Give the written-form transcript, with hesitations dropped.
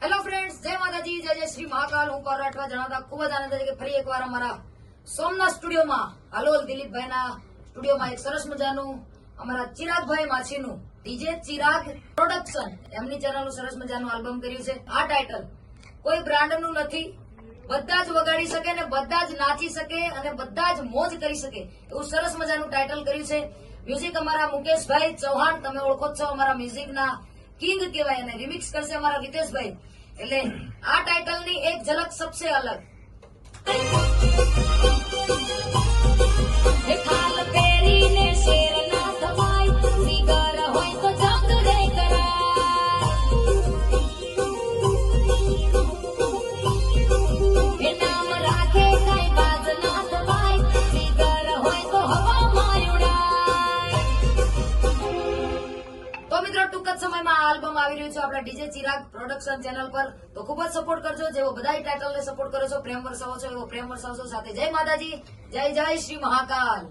Hello friends, જય માતાજી, જય જય શ્રી મહાકાલ. હું કૌર રાઠવા જણાવતા ખૂબ જ આનંદ છે કે ફરી એકવાર અમારા સોમનાથ સ્ટુડિયોમાં હાલોલ દિલીપભાઈના સ્ટુડિયોમાં એક સરસ મજાનું અમારા ચિરાગભાઈ માછીનું ડીજે ચિરાગ પ્રોડક્શન એમની ચેનલનું સરસ મજાનું આલ્બમ કર્યું છે. આ ટાઇટલ કોઈ બ્રાન્ડનું નથી, બધા જ વગાડી શકે ને બધા જ નાચી શકે અને બધા જ મોજ કરી શકે એવું સરસ મજાનું ટાઇટલ કર્યું છે. મ્યુઝિક અમારા મુકેશભાઈ ચૌહાણ, તમે ઓળખો છો અમારા મ્યુઝિકના કિંગ કહેવાય, અને રિમિક્સ કરશે અમારા રીતેશભાઈ. એટલે આ ટાઇટલની એક ઝલક સબસે અલગ. ખાલ પહેરીને શેર ના થવાય, જીગર હોય તો જંગ રે કરાય. એ નામ રાખે કઈ બાજ ના થવાય, જીગર હોય તો હવામાં ઉડાય. તો મિત્રો, ટૂંક જ સમયમાં આ આલ્બમ આવી રહ્યું છે આપણા ડીજે ચિરાગ પ્રોડક્શન ચેનલ પર. તો ખૂબ જ સપોર્ટ કરજો. જેવો બધા ટાઇટલને સપોર્ટ કરો છો, પ્રેમ વરસાવો છો, એવો પ્રેમ વરસાવશો. સાથે જય માતાજી, જય જય શ્રી મહાકાલ.